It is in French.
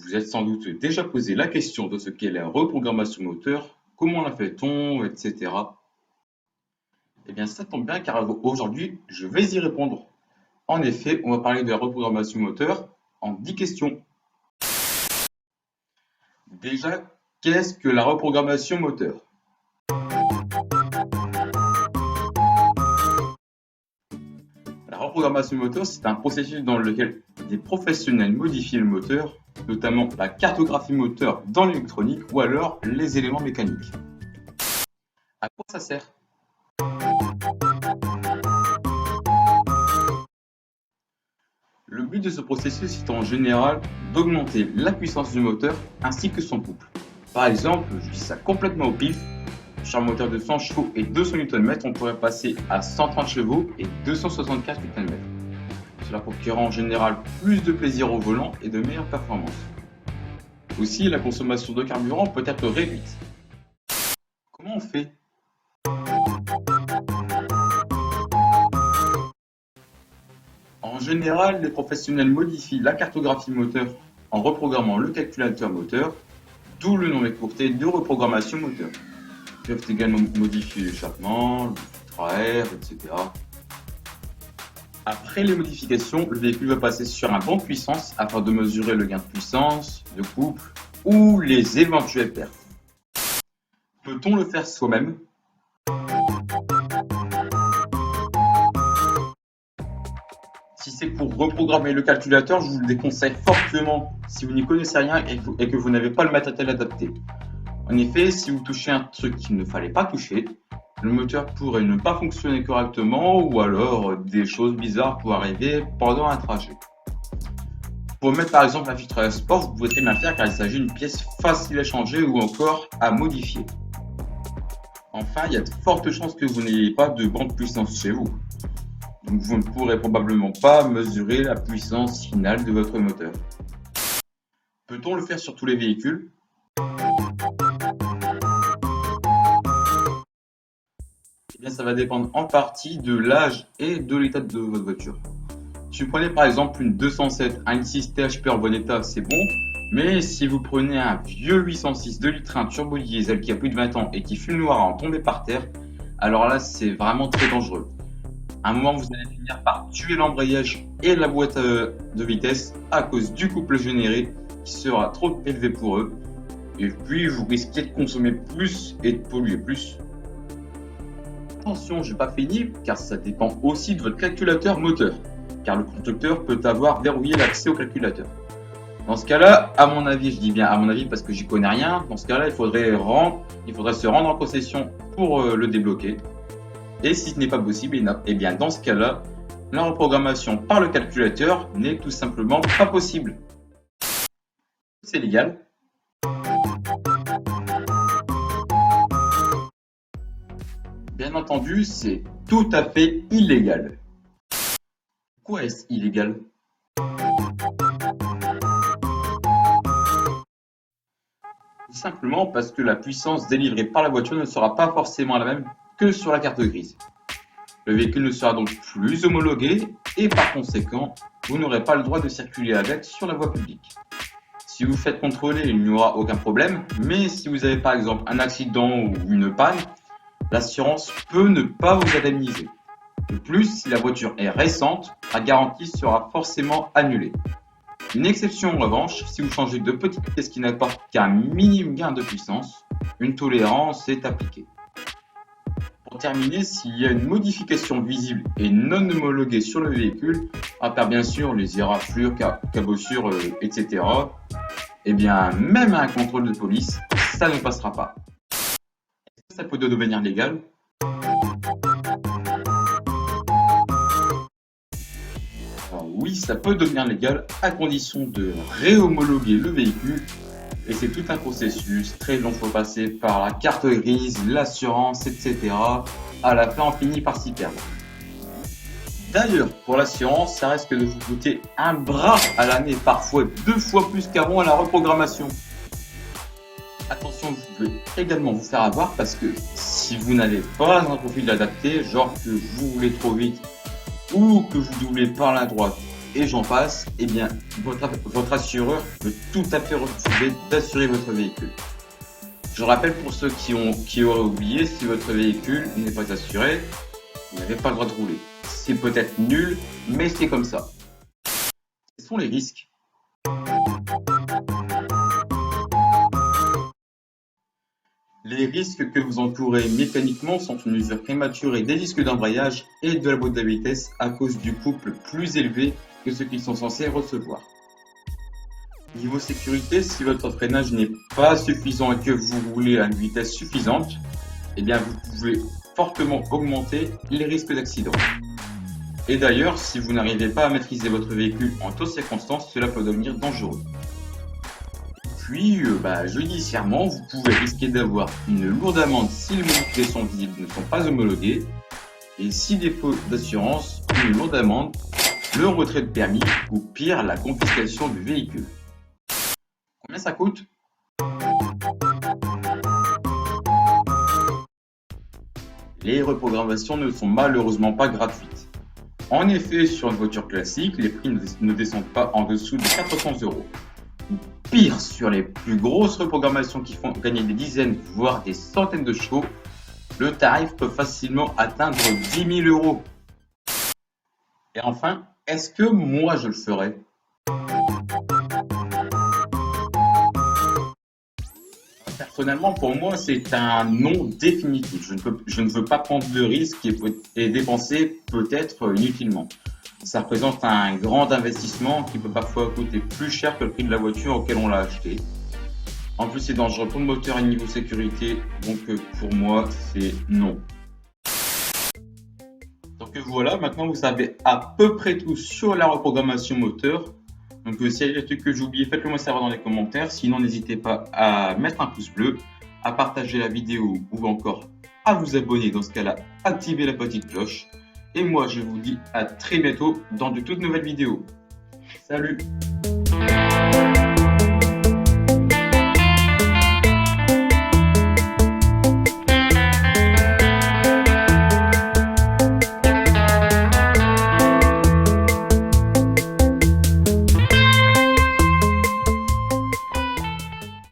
Vous êtes sans doute déjà posé la question de ce qu'est la reprogrammation moteur, comment la fait-on, etc. Eh bien, ça tombe bien car aujourd'hui, je vais y répondre. En effet, on va parler de la reprogrammation moteur en 10 questions. Déjà, qu'est-ce que la reprogrammation moteur? La reprogrammation moteur, c'est un processus dans lequel des professionnels modifient le moteur, notamment la cartographie moteur dans l'électronique ou alors les éléments mécaniques. À quoi ça sert? Le but de ce processus est en général d'augmenter la puissance du moteur ainsi que son couple. Par exemple, je dis ça complètement au pif, sur un moteur de 100 chevaux et 200 Nm, on pourrait passer à 130 chevaux et 264 Nm. Cela procurera en général plus de plaisir au volant et de meilleures performances. Aussi, la consommation de carburant peut être réduite. Comment on fait? En général, les professionnels modifient la cartographie moteur en reprogrammant le calculateur moteur, d'où le nom écourté de reprogrammation moteur. Ils peuvent également modifier l'échappement, le filtre à air, etc. Après les modifications, le véhicule va passer sur un banc de puissance afin de mesurer le gain de puissance, de couple ou les éventuelles pertes. Peut-on le faire soi-même? Si c'est pour reprogrammer le calculateur, je vous le déconseille fortement si vous n'y connaissez rien et que vous n'avez pas le matériel adapté. En effet, si vous touchez un truc qu'il ne fallait pas toucher, le moteur pourrait ne pas fonctionner correctement ou alors des choses bizarres pourraient arriver pendant un trajet. Pour mettre par exemple un filtre à sport, vous pouvez très bien faire car il s'agit d'une pièce facile à changer ou encore à modifier. Enfin, il y a de fortes chances que vous n'ayez pas de grande puissance chez vous. Donc vous ne pourrez probablement pas mesurer la puissance finale de votre moteur. Peut-on le faire sur tous les véhicules? Eh bien, ça va dépendre en partie de l'âge et de l'état de votre voiture. Si vous prenez par exemple une 207, un 6 THP en bon état, c'est bon. Mais si vous prenez un vieux 806 2 litres 1 turbo diesel qui a plus de 20 ans et qui fume noir à en tomber par terre, alors là c'est vraiment très dangereux. À un moment, vous allez finir par tuer l'embrayage et la boîte de vitesse à cause du couple généré qui sera trop élevé pour eux. Et puis, vous risquez de consommer plus et de polluer plus. Attention, je n'ai pas fini car ça dépend aussi de votre calculateur moteur. Car le constructeur peut avoir verrouillé l'accès au calculateur. Dans ce cas-là, à mon avis, je dis bien à mon avis parce que j'y connais rien, dans ce cas-là, il faudrait se rendre en possession pour le débloquer. Et si ce n'est pas possible, eh bien dans ce cas-là, la reprogrammation par le calculateur n'est tout simplement pas possible. C'est légal. Bien entendu, c'est tout à fait illégal. Pourquoi est-ce illégal? Tout simplement parce que la puissance délivrée par la voiture ne sera pas forcément la même que sur la carte grise. Le véhicule ne sera donc plus homologué et par conséquent, vous n'aurez pas le droit de circuler avec sur la voie publique. Si vous faites contrôler, il n'y aura aucun problème, mais si vous avez par exemple un accident ou une panne, l'assurance peut ne pas vous indemniser. De plus, si la voiture est récente, la garantie sera forcément annulée. Une exception en revanche, si vous changez de petites pièces qui n'apportent qu'un minime gain de puissance, une tolérance est appliquée. Pour terminer, s'il y a une modification visible et non homologuée sur le véhicule, à part bien sûr les éraflures, cabossures, etc., eh bien même un contrôle de police, ça ne passera pas. Est-ce que ça peut devenir légal? Alors oui, ça peut devenir légal à condition de réhomologuer le véhicule. Et c'est tout un processus très long, il faut passer par la carte grise, l'assurance, etc. À la fin, on finit par s'y perdre. D'ailleurs, pour l'assurance, ça risque de vous coûter un bras à l'année, parfois 2 fois plus qu'avant à la reprogrammation. Attention, vous pouvez également vous faire avoir parce que si vous n'avez pas un profil adapté, genre que vous roulez trop vite ou que vous doublez par la droite et j'en passe, eh bien, votre assureur peut tout à fait refuser d'assurer votre véhicule. Je rappelle pour ceux qui auraient oublié, si votre véhicule n'est pas assuré, vous n'avez pas le droit de rouler. C'est peut-être nul, mais c'est comme ça. Quels sont les risques? Les risques que vous encourez mécaniquement sont une usure prématurée des disques d'embrayage et de la boîte de vitesse à cause du couple plus élevé que ce qu'ils sont censés recevoir. Niveau sécurité, si votre freinage n'est pas suffisant et que vous roulez à une vitesse suffisante, eh bien vous pouvez fortement augmenter les risques d'accident. Et d'ailleurs, si vous n'arrivez pas à maîtriser votre véhicule en toutes circonstances, cela peut devenir dangereux. Puis, judiciairement, vous pouvez risquer d'avoir une lourde amende si les modifications visibles ne sont pas homologuées, et si défaut d'assurance, une lourde amende, le retrait de permis ou pire, la confiscation du véhicule. Combien ça coûte? Les reprogrammations ne sont malheureusement pas gratuites. En effet, sur une voiture classique, les prix ne descendent pas en dessous de 400 €. Pire, sur les plus grosses reprogrammations qui font gagner des dizaines, voire des centaines de chevaux, le tarif peut facilement atteindre 10 000 €. Et enfin, est-ce que moi je le ferais? Personnellement, pour moi, c'est un non définitif. Je ne veux pas prendre de risques et dépenser peut-être inutilement. Ça représente un grand investissement qui peut parfois coûter plus cher que le prix de la voiture auquel on l'a acheté. En plus, c'est dangereux pour le moteur et niveau sécurité, donc pour moi, c'est non. Donc voilà, maintenant vous savez à peu près tout sur la reprogrammation moteur. Donc s'il y a des trucs que j'ai oublié, faites-le moi savoir dans les commentaires. Sinon, n'hésitez pas à mettre un pouce bleu, à partager la vidéo ou encore à vous abonner. Dans ce cas-là, activez la petite cloche. Et moi, je vous dis à très bientôt dans de toutes nouvelles vidéos. Salut!